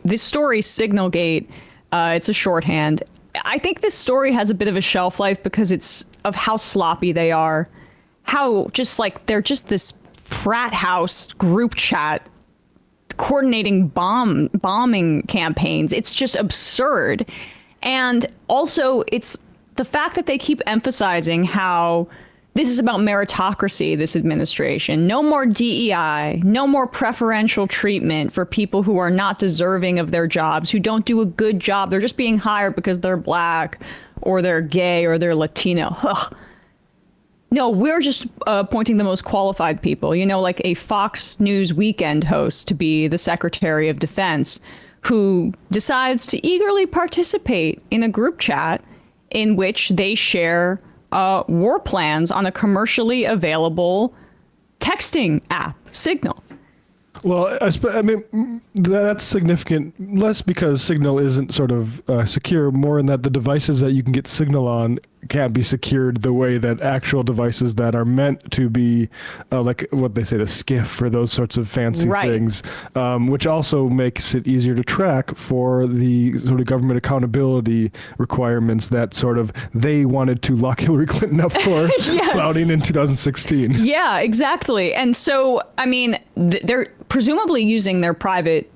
this story, Signalgate, it's a shorthand. I think this story has a bit of a shelf life because it's of how sloppy they are, how just like they're just this frat house group chat coordinating bombing campaigns. It's just absurd. And also it's the fact that they keep emphasizing how this is about meritocracy, this administration. No more DEI, no more preferential treatment for people who are not deserving of their jobs, who don't do a good job. They're just being hired because they're black or they're gay or they're Latino. Ugh. No, we're just appointing the most qualified people, you know, like a Fox News weekend host to be the Secretary of Defense who decides to eagerly participate in a group chat in which they share war plans on a commercially available texting app, Signal. Well, I mean, that's significant, less because Signal isn't sort of secure, more in that the devices that you can get Signal on can't be secured the way that actual devices that are meant to be, like what they say, the skiff for those sorts of fancy things, which also makes it easier to track for the sort of government accountability requirements that sort of they wanted to lock Hillary Clinton up for flouting in 2016. Yeah, exactly. And so, I mean, they're presumably using their private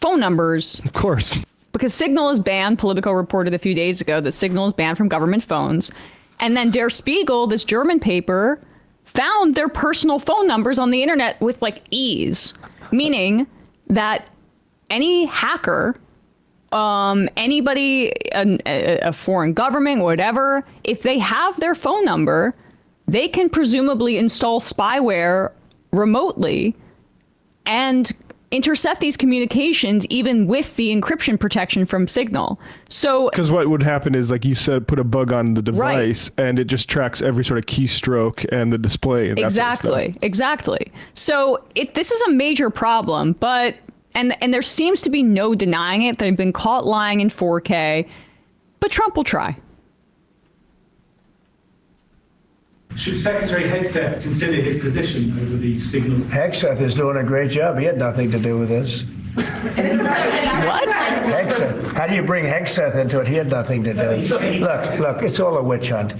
phone numbers. Of course. Because Signal is banned. Politico reported a few days ago that Signal is banned from government phones. And then Der Spiegel, this German paper, found their personal phone numbers on the internet with like ease, meaning that any hacker, anybody, a foreign government, whatever, if they have their phone number, they can presumably install spyware remotely and intercept these communications even with the encryption protection from Signal. So because what would happen is, like you said, put a bug on the device and it just tracks every sort of keystroke and the display and exactly. So this is a major problem, but and there seems to be no denying it. They've been caught lying in 4K, but Trump will try. Should Secretary Hegseth consider his position over the Signal? Hegseth is doing a great job. He had nothing to do with this. What? Hegseth. How do you bring Hegseth into it? He had nothing to do. Look, it's all a witch hunt.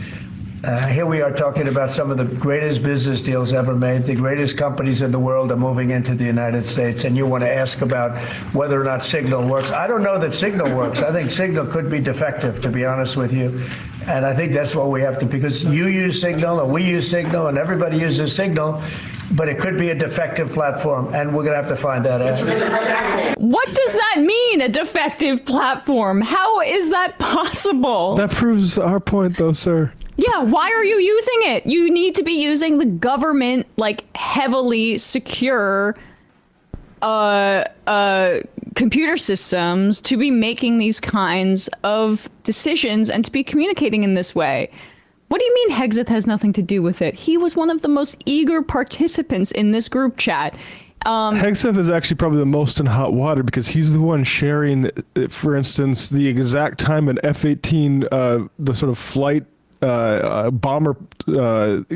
Here we are talking about some of the greatest business deals ever made. The greatest companies in the world are moving into the United States, and you want to ask about whether or not Signal works. I don't know that Signal works. I think Signal could be defective, to be honest with you. And I think that's what we have to, because you use Signal and we use Signal and everybody uses Signal, but it could be a defective platform, and we're going to have to find that out. What does that mean, a defective platform? How is that possible? That proves our point, though, sir. Yeah, why are you using it? You need to be using the government, like, heavily secure computer systems to be making these kinds of decisions and to be communicating in this way. What do you mean Hegseth has nothing to do with it? He was one of the most eager participants in this group chat. Hegseth is actually probably the most in hot water because he's the one sharing, for instance, the exact time an F-18, the sort of flight bomber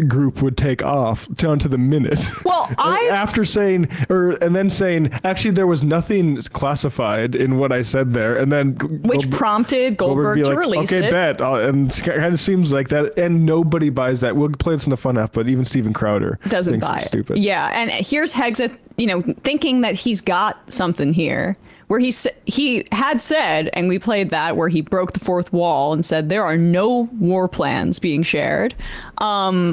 group would take off down to the minute. Well, after saying, and then saying, actually, there was nothing classified in what I said there, and then which prompted Goldberg to release it. Okay, bet, and it kind of seems like that, and nobody buys that. We'll play this in the fun app, but even Steven Crowder doesn't buy it's it. Stupid. Yeah, and here's Hegseth, thinking that he's got something here. Where he had said, and we played that, where he broke the fourth wall and said there are no war plans being shared. Nobody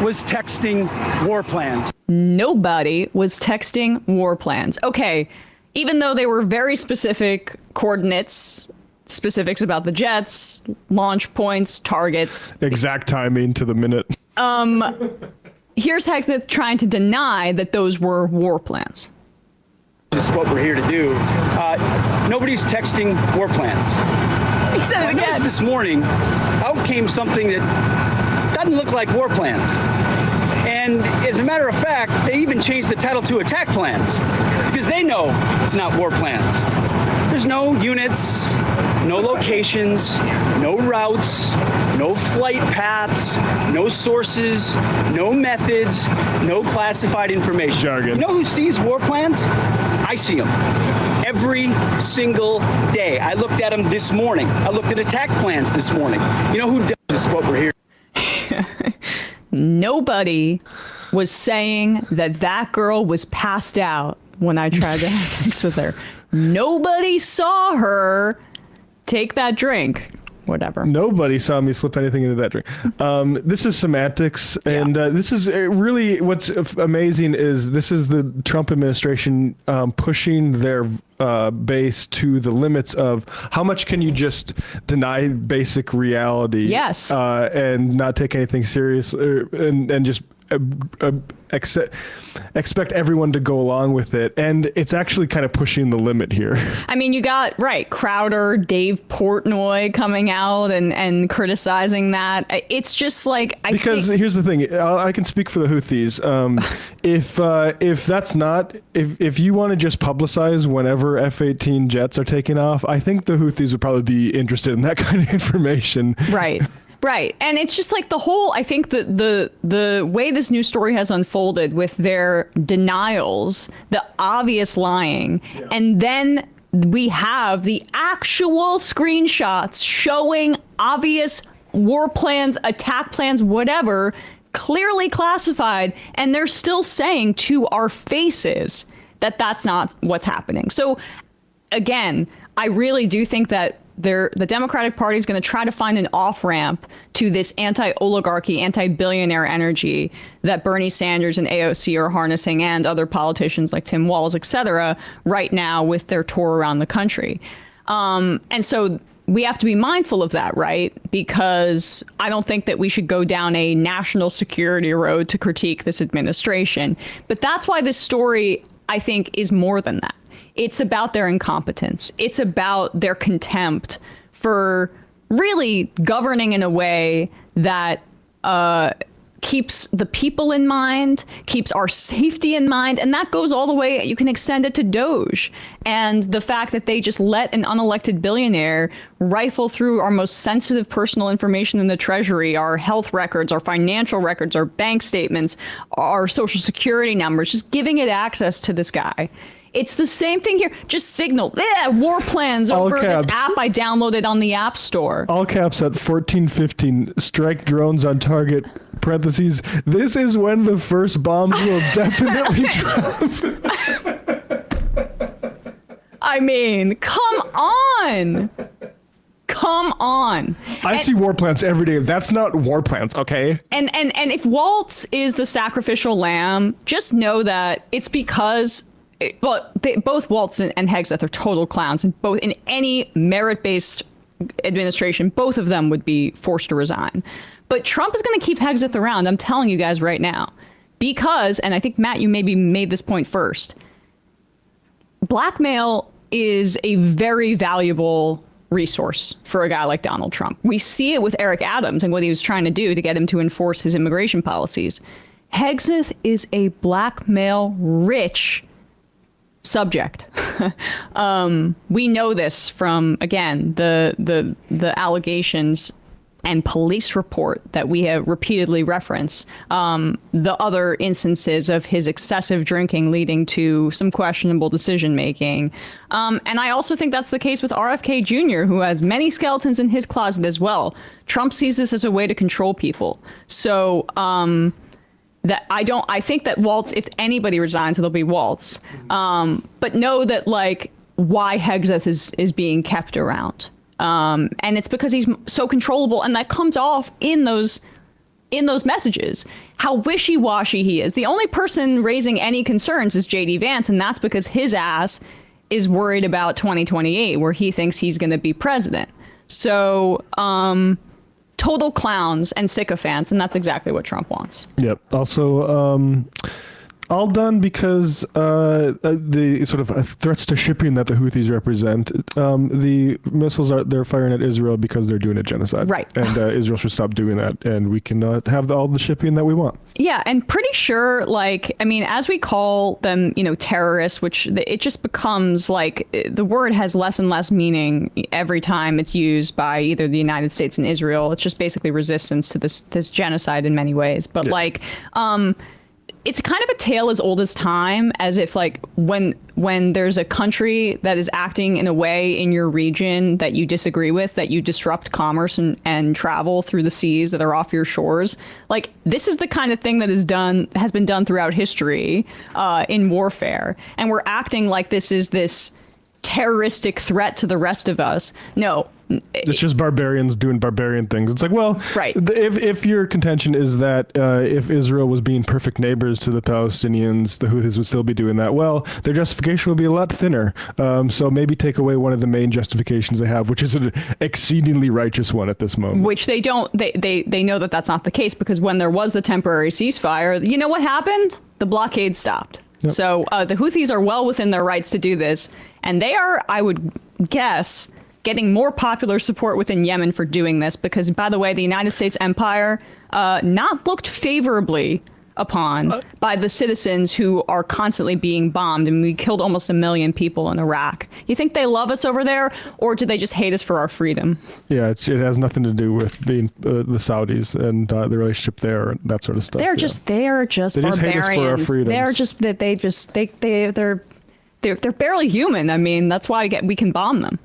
was texting war plans. Nobody was texting war plans. Okay, even though they were very specific coordinates, specifics about the jets, launch points, targets. Exact timing to the minute. Here's Hegseth trying to deny that those were war plans. This is what we're here to do. Nobody's texting war plans. He said it again. This morning, out came something that doesn't look like war plans. And as a matter of fact, they even changed the title to attack plans because they know it's not war plans. There's no units, no locations, no routes, no flight paths, no sources, no methods, no classified information. Jargon. You know who sees war plans? I see them every single day. I looked at them this morning. I looked at attack plans this morning. You know who does what we're here? Nobody was saying that girl was passed out when I tried to have sex with her. Nobody saw her take that drink. Whatever. Nobody saw me slip anything into that drink. This is semantics, and this is really what's amazing is this is the Trump administration pushing their base to the limits of how much can you just deny basic reality, yes, and not take anything serious, and just expect everyone to go along with it. And it's actually kind of pushing the limit here. I mean, you got, right, Crowder, Dave Portnoy coming out and criticizing that. It's just like, because here's the thing, I can speak for the Houthis. If that's not, if you want to just publicize whenever F-18 jets are taking off, I think the Houthis would probably be interested in that kind of information. Right. Right. And it's just like I think that the way this news story has unfolded with their denials, the obvious lying, and then we have the actual screenshots showing obvious war plans, attack plans, whatever, clearly classified, and they're still saying to our faces that that's not what's happening. So again, I really do think that the Democratic Party is going to try to find an off-ramp to this anti-oligarchy, anti-billionaire energy that Bernie Sanders and AOC are harnessing, and other politicians like Tim Walz, et cetera, right now with their tour around the country. And so we have to be mindful of that, right? Because I don't think that we should go down a national security road to critique this administration. But that's why this story, I think, is more than that. It's about their incompetence. It's about their contempt for really governing in a way that keeps the people in mind, keeps our safety in mind. And that goes all the way, you can extend it to Doge. And the fact that they just let an unelected billionaire rifle through our most sensitive personal information in the Treasury, our health records, our financial records, our bank statements, our social security numbers, just giving it access to this guy. It's the same thing here. Just Signal. War plans over this app I downloaded on the App Store. All caps at 1415. Strike drones on target. Parentheses. This is when the first bombs will definitely drop. I mean, come on. Come on. I see war plants every day. That's not war plants, okay? And if Waltz is the sacrificial lamb, just know that it's because both Waltz and Hegseth are total clowns, and both in any merit-based administration, both of them would be forced to resign. But Trump is going to keep Hegseth around, I'm telling you guys right now, because, and I think, Matt, you maybe made this point first, blackmail is a very valuable resource for a guy like Donald Trump. We see it with Eric Adams and what he was trying to do to get him to enforce his immigration policies. Hegseth is a blackmail-rich subject. We know this from, again, the allegations and police report that we have repeatedly referenced, the other instances of his excessive drinking leading to some questionable decision making. And I also think that's the case with RFK Jr., who has many skeletons in his closet as well. Trump sees this as a way to control people. So I think that Waltz, if anybody resigns, it'll be Waltz. But know that, like, why Hegseth is being kept around. And it's because he's so controllable, and that comes off in those messages, how wishy-washy he is. The only person raising any concerns is J.D. Vance, and that's because his ass is worried about 2028, where he thinks he's going to be president. So, total clowns and sycophants, and that's exactly what Trump wants. Yep. Also, all done because the sort of threats to shipping that the Houthis represent, the missiles they're firing at Israel because they're doing a genocide. Right. And Israel should stop doing that, and we can have all the shipping that we want. Yeah, and pretty sure, like, I mean, as we call them, terrorists, which it just becomes like the word has less and less meaning every time it's used by either the United States and Israel. It's just basically resistance to this genocide in many ways. But it's kind of a tale as old as time, as if like when there's a country that is acting in a way in your region that you disagree with, that you disrupt commerce and travel through the seas that are off your shores. Like, this is the kind of thing that has been done throughout history in warfare. And we're acting like this is this terroristic threat to the rest of us. No. It's just barbarians doing barbarian things. It's like, well, right. If your contention is that if Israel was being perfect neighbors to the Palestinians, the Houthis would still be doing that. Well, their justification would be a lot thinner. So maybe take away one of the main justifications they have, which is an exceedingly righteous one at this moment. Which they don't. They know that that's not the case, because when there was the temporary ceasefire, you know what happened? The blockade stopped. Yep. So the Houthis are well within their rights to do this, and they are, I would guess, getting more popular support within Yemen for doing this, because, by the way, the United States empire not looked favorably upon by the citizens who are constantly being bombed. And we killed almost 1 million people in Iraq. You think they love us over there, or do they just hate us for our freedom? Yeah, it has nothing to do with being the Saudis and the relationship there and that sort of stuff. They're just barbarians. Just hate us for our freedoms. They're barely human. I mean, that's why we can bomb them.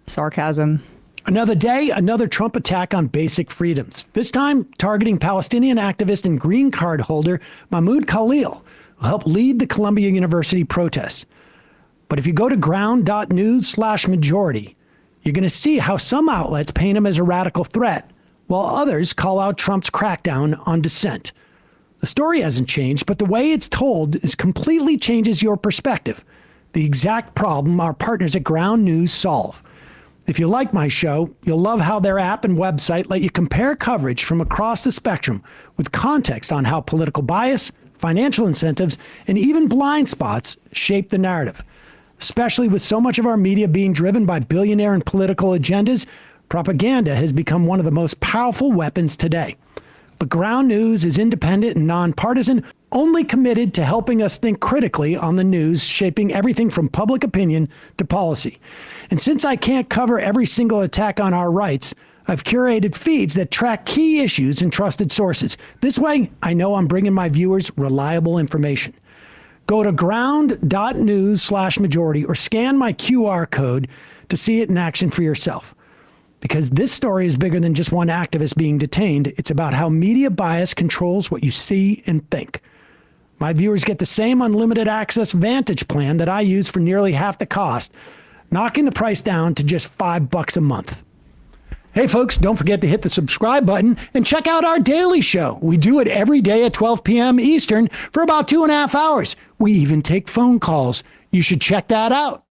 Sarcasm. Another day, another Trump attack on basic freedoms. This time targeting Palestinian activist and green card holder Mahmoud Khalil, who helped lead the Columbia University protests. But if you go to ground.news/majority, you're going to see how some outlets paint him as a radical threat, while others call out Trump's crackdown on dissent. The story hasn't changed, but the way it's told completely changes your perspective. The exact problem our partners at Ground News solve. If you like my show, you'll love how their app and website let you compare coverage from across the spectrum with context on how political bias, financial incentives, and even blind spots shape the narrative. Especially with so much of our media being driven by billionaire and political agendas, propaganda has become one of the most powerful weapons today. But Ground News is independent and nonpartisan, only committed to helping us think critically on the news, shaping everything from public opinion to policy. And since I can't cover every single attack on our rights, I've curated feeds that track key issues and trusted sources. This way, I know I'm bringing my viewers reliable information. Go to ground.news/majority or scan my QR code to see it in action for yourself. Because this story is bigger than just one activist being detained. It's about how media bias controls what you see and think. My viewers get the same unlimited access Vantage plan that I use for nearly half the cost, knocking the price down to just $5 a month. Hey folks, don't forget to hit the subscribe button and check out our daily show. We do it every day at 12 p.m. Eastern for about 2.5 hours. We even take phone calls. You should check that out.